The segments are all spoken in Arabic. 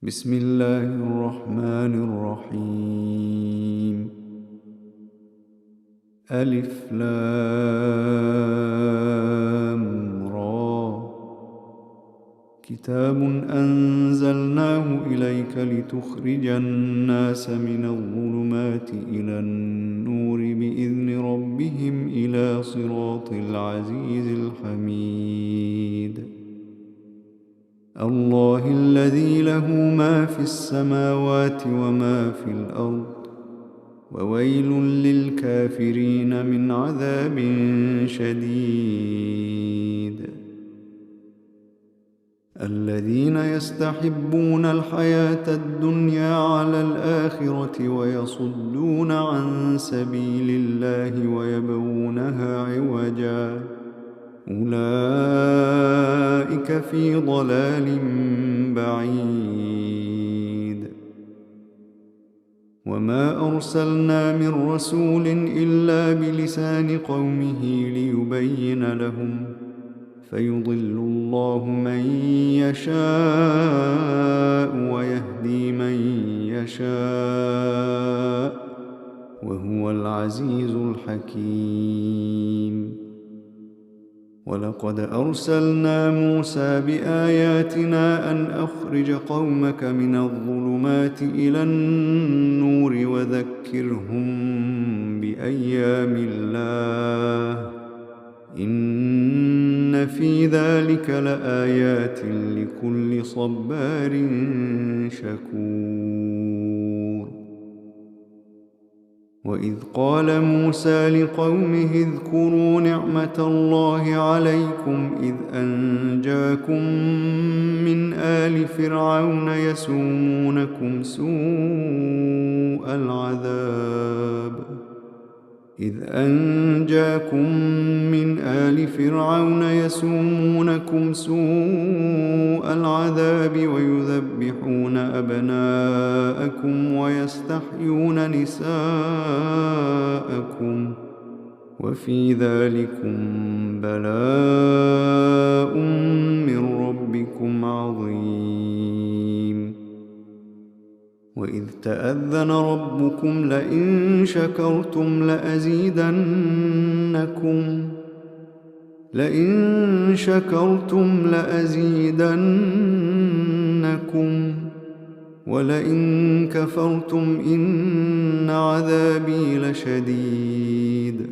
بسم الله الرحمن الرحيم. ألف لام را. كتاب أنزلناه إليك لتخرج الناس من الظلمات إلى النور بإذن ربهم إلى صراط العزيز الحميد. الله الذي له ما في السماوات وما في الأرض، وويل للكافرين من عذاب شديد. الذين يستحبون الحياة الدنيا على الآخرة ويصدون عن سبيل الله ويبغونها عوجا، أولئك في ضلال بعيد. وما أرسلنا من رسول إلا بلسان قومه ليبين لهم، فيضل الله من يشاء ويهدي من يشاء، وهو العزيز الحكيم. ولقد أرسلنا موسى بآياتنا أن أخرج قومك من الظلمات إلى النور وذكرهم بأيام الله، إن في ذلك لآيات لكل صبار شكور. وإذ قال موسى لقومه اذكروا نعمة الله عليكم إذ أنجاكم من آل فرعون يسومونكم سوء العذاب ويذبحون أبناءكم ويستحيون نساءكم، وفي ذلكم بلاء من ربكم عظيم. وإذ تأذن ربكم لئن شكرتم لأزيدنكم ولئن كفرتم إن عذابي لشديد.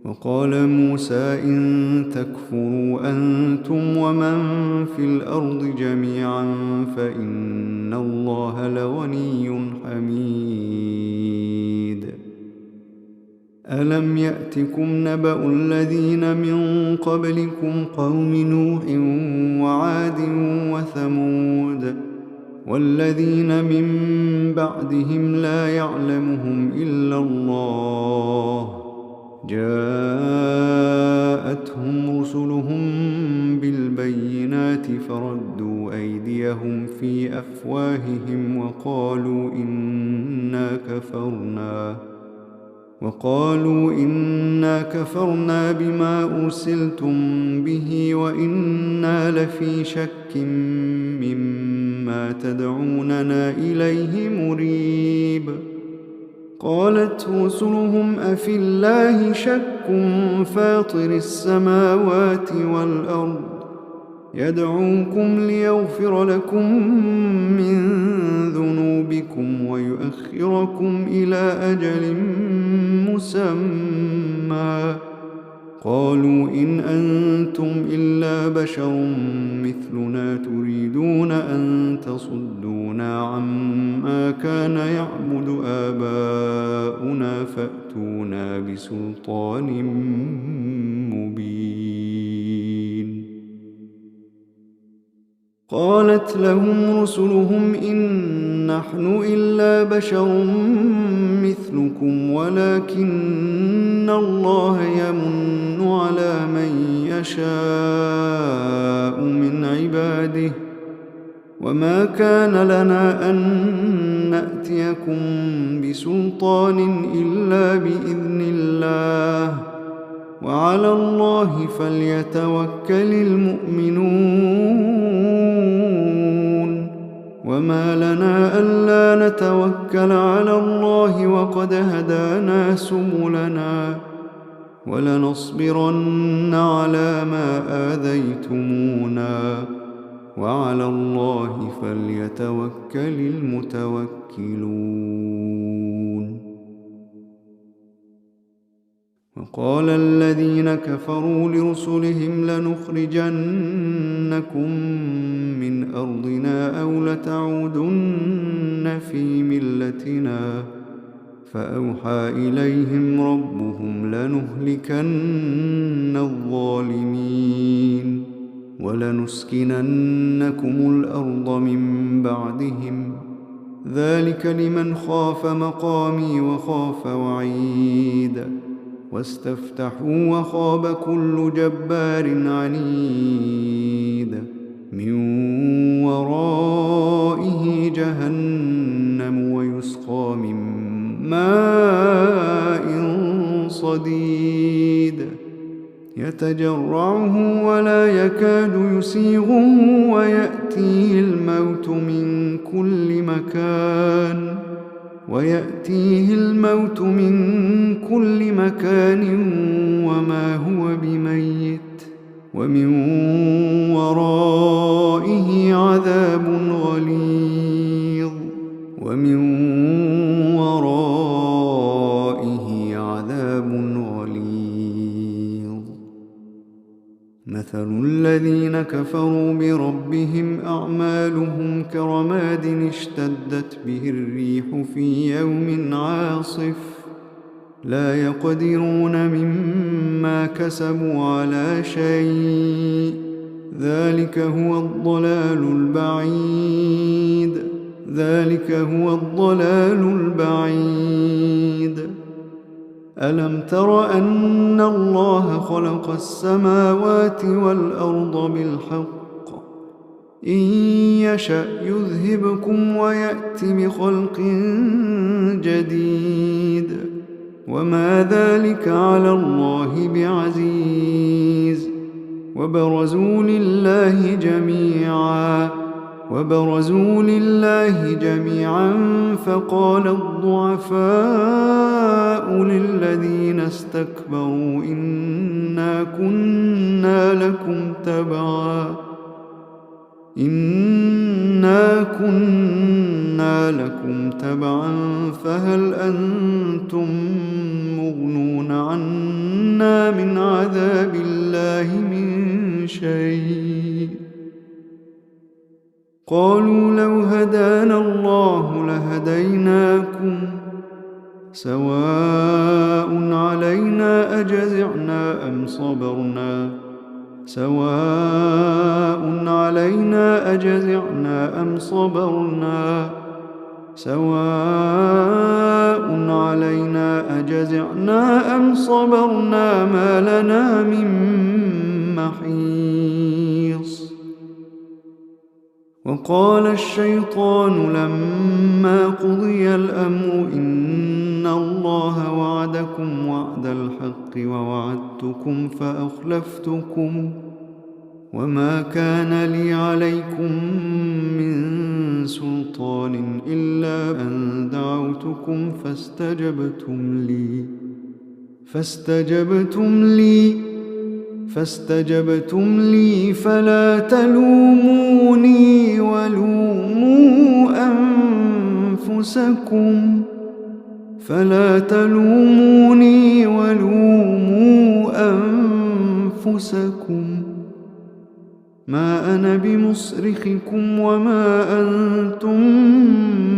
وقال موسى إن تكفروا أنتم ومن في الأرض جميعا فإن الله لغني حميد. ألم يأتكم نبأ الذين من قبلكم قوم نوح وعاد وثمود والذين من بعدهم لا يعلمهم إلا الله، جاءتهم رسلهم بالبينات فردوا أيديهم في أفواههم وقالوا إنا كفرنا بما أرسلتم به وإنا لفي شك مما تدعوننا إليه مريب. قالت رسلهم أفي الله شك فاطر السماوات والأرض يدعوكم ليغفر لكم من ذنوبكم ويؤخركم إلى أجل مسمى، قالوا إن أنتم إلا بشر مثلنا تريدون أن تصدونا عما كان يعبد آباؤنا فأتونا بسلطان مبين. قالت لهم رسلهم إن نحن إلا بشر مثلكم ولكن الله يمن على من يشاء من عباده، وما كان لنا أن نأتيكم بسلطان إلا بإذن الله، وعلى الله فليتوكل المؤمنون. وما لنا ألا نتوكل على الله وقد هدانا سبلنا ولنصبرن على ما آذيتمونا وعلى الله فليتوكل المتوكلون. وقال الذين كفروا لرسلهم لنخرجنكم من أرضنا أو لتعودن في ملتنا فأوحى إليهم ربهم لنهلكن الظالمين ولنسكننكم الأرض من بعدهم ذلك لمن خاف مقامي وخاف وعيد واستفتحوا وخاب كل جبار عنيد من ورائه جهنم ويسقى من ماء صديد يتجرعه ولا يكاد يسيغه ويأتيه الموت من كل مكان وما هو بميت ومن ورائه عذاب غليظ. مثل الذين كفروا بربهم أعمالهم كرماد اشتدت به الريح في يوم عاصف لا يقدرون مما كسبوا على شيء ذلك هو الضلال البعيد. ألم تر أن الله خلق السماوات والأرض بالحق إن يشأ يذهبكم ويأت بخلق جديد وما ذلك على الله بعزيز. وبرزوا لله جميعا فقال الضعفاء للذين استكبروا إنا كنا لكم تبعا فهل أنتم مغنون عنا من عذاب الله من شيء. قالوا لو هدانا الله لهديناكم سواء علينا أجزعنا أم صبرنا ما لنا من محيص. وقال الشيطان لما قضي الأمر إن الله وعدكم وعد الحق ووعدتكم فأخلفتكم وما كان لي عليكم من سلطان إلا أن دعوتكم فاستجبتم لي فلا تلوموني ولوموا أنفسكم ما أنا بمصرخكم وما أنتم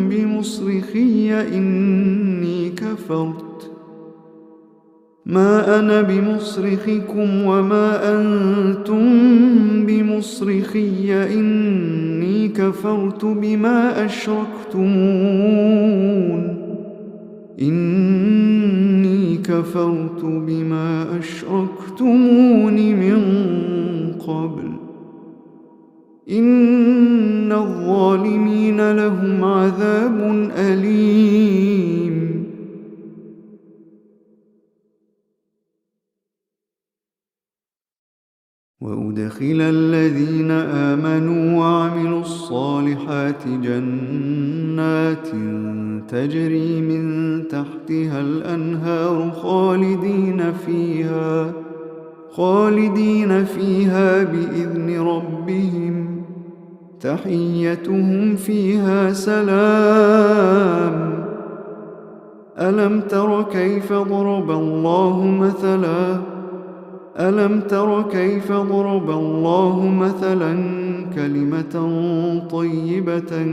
بمصرخي إني كفرت بما أشركتمون من قبل إن الظالمين لهم عذاب أليم. وأدخل الذين آمنوا وعملوا الصالحات جنات تجري من تحتها الأنهار خالدين فيها بإذن ربهم تحيتهم فيها سلام. ألم تر كيف ضرب الله مثلا كلمة طيبة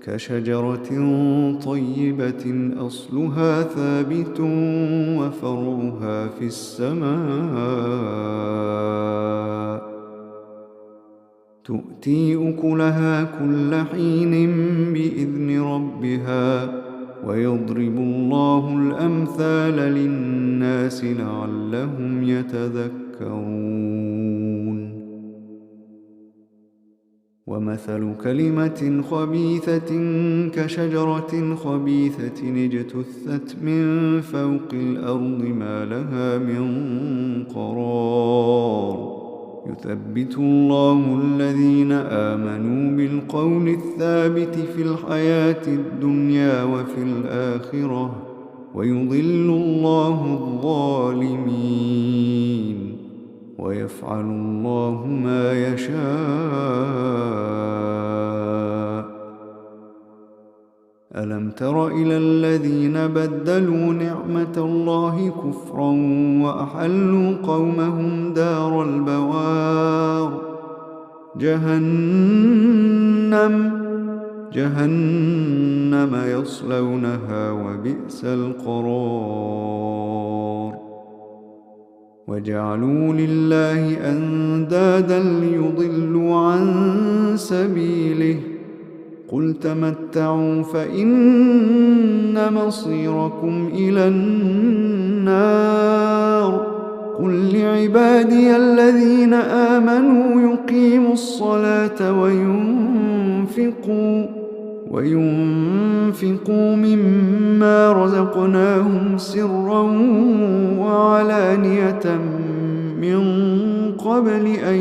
كشجرة طيبة أصلها ثابت وفرعها في السماء تؤتي أكلها كل حين بإذن ربها ويضرب الله الأمثال للناس لعلهم يتذكرون. ومثل كلمة خبيثة كشجرة خبيثة اجتثت من فوق الأرض ما لها من قرار. يثبت الله الذين آمنوا بالقول الثابت في الحياة الدنيا وفي الآخرة ويضل الله الظالمين ويفعل الله ما يشاء. ألم تر إلى الذين بدلوا نعمة الله كفرا وأحلوا قومهم دار البوار جهنم يصلونها وبئس القرار. وجعلوا لله أندادا ليضلوا عن سبيله قل تمتعوا فإن مصيركم إلى النار. قل لعبادي الذين آمنوا يقيموا الصلاة وينفقوا مما رزقناهم سرا وعلانية من قبل أن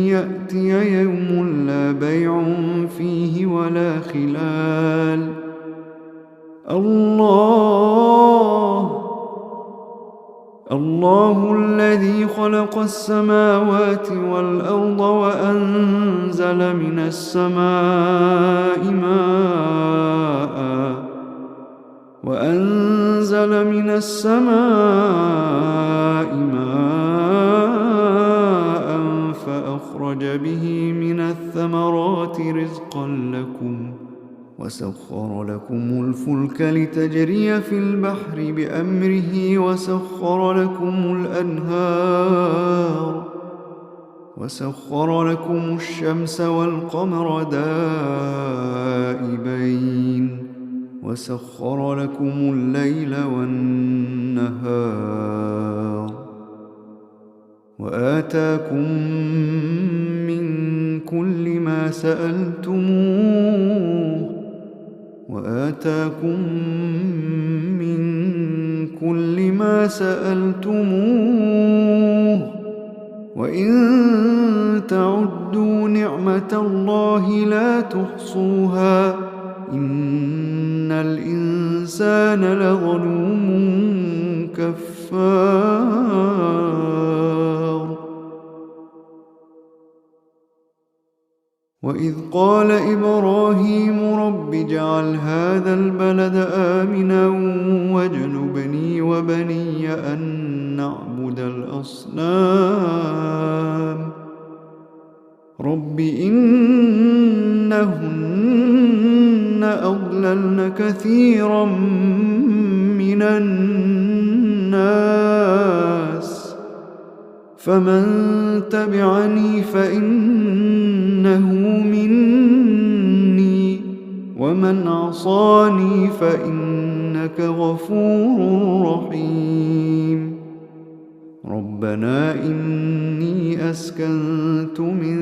يأتي يوم لا بيع فيه ولا خلال. الله الذي خلق السماوات والأرض وأنزل من السماء ماء فأخرج به من الثمرات رزقا لكم وسخر لكم الفلك لتجري في البحر بأمره وسخر لكم الشمس والقمر دائبين وسخر لكم الليل والنهار وآتاكم من كل ما سألتموه وإن تعدوا نعمة الله لا تحصوها إن الإنسان لظلوم كفار. وإذ قال إبراهيم رب اجعل هذا البلد آمنا واجنبني وبني أن نعبد الأصنام رب إنهن أضللن كثيرا من الناس فمن تبعني فإنه مني ومن عصاني فإنك إنك غفور رحيم. ربنا إني أسكنت من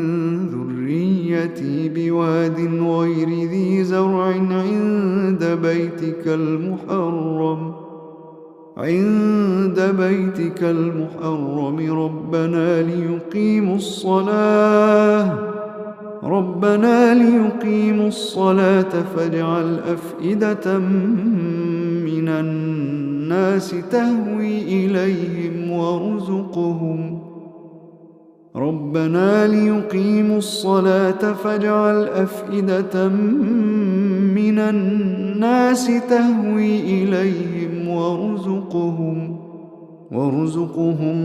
ذريتي بواد غير ذي زرع عند بيتك المحرم ربنا ليقيموا الصلاة فاجعل أفئدة من الناس تهوي إليهم وارزقهم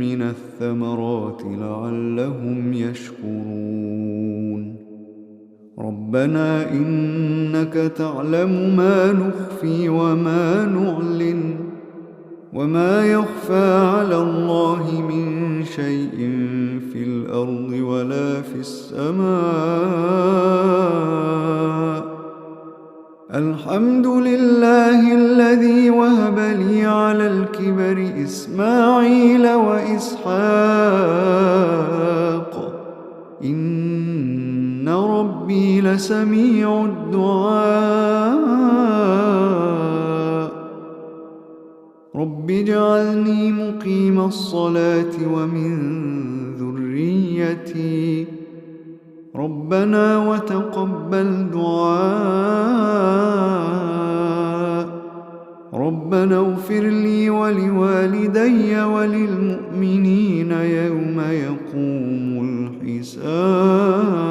من الثمرات لعلهم يشكرون. ربنا إنك تعلم ما نخفي وما نعلن وما يخفى على الله من شيء في الأرض ولا في السماء. الحمد لله الذي وهب لي على الكبر إسماعيل وإسحاق إن ربي لسميع الدعاء. رب اجعلني مقيم الصلاة ومن ذريتي ربنا وتقبل دعاء. ربنا اغفر لي ولوالدي وللمؤمنين يوم يقوم الحساب.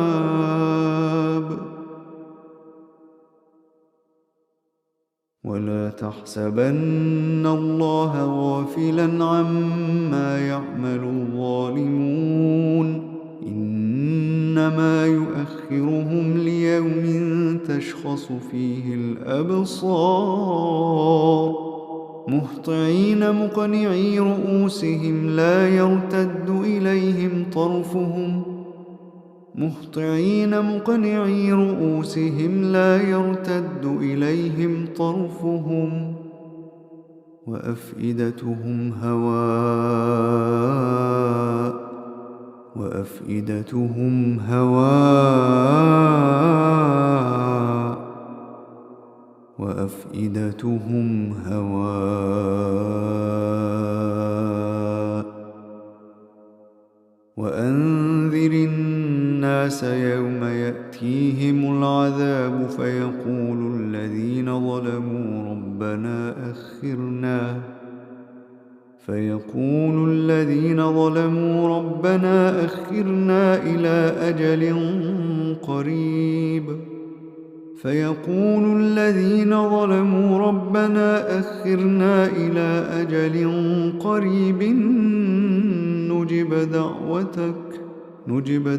ولا تحسبن الله غافلا عما يعمل الظالمون إنما يؤخرهم ليوم تشخص فيه الأبصار مهطعين مقنعي رؤوسهم لا يرتد إليهم طرفهم وأفئدتهم هواء. وأنذر الناس يوم يأتيهم العذاب فيقول الذين ظلموا ربنا أخرنا إلى أجل قريب نجب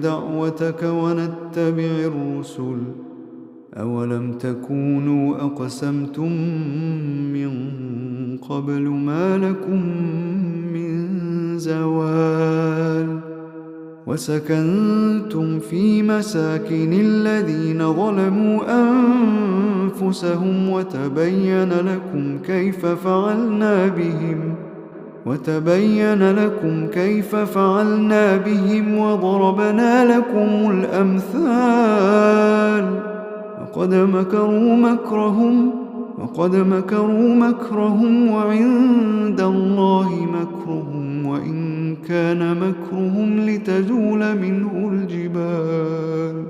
دعوتك ونتبع الرسل أولم تكونوا أقسمتم من قبل ما لكم من زوال. وسكنتم في مساكن الذين ظلموا أنفسهم وتبين لكم كيف فعلنا بهم وضربنا لكم الأمثال. وقد مكروا مكرهم وعند الله مكرهم وإن كان مكرهم لتزول منه الجبال.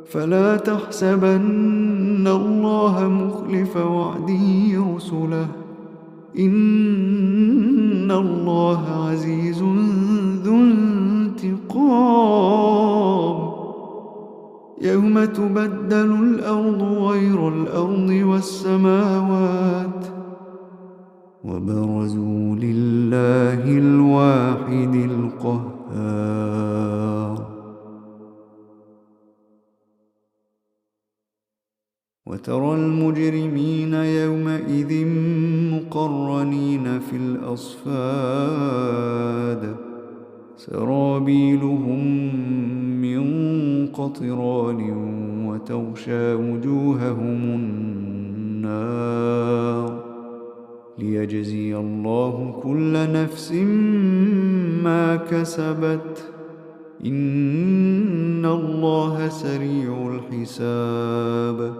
فلا تحسبن الله مخلف وعده رسله إن الله عزيز ذو انتقام. يوم تبدل الأرض غير الأرض والسماوات وبرزوا لله الواحد القهار. وترى المجرمين يومئذ مقرنين في الأصفاد سرابيلهم من قطران وتغشى وجوههم النار ليجزي الله كل نفس ما كسبت إن الله سريع الحساب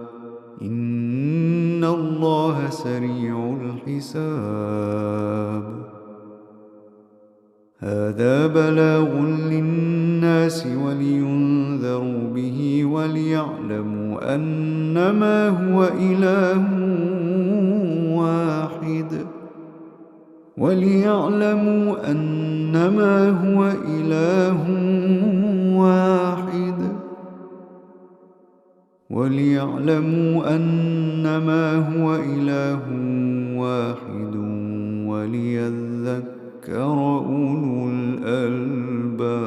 إن الله سريع الحساب هذا بلاغ للناس ولينذروا به وليعلموا أنما هو إله واحد وليعلموا أنما هو إله واحد وليعلموا أنما هو إله واحد وليذكر أولو الألباب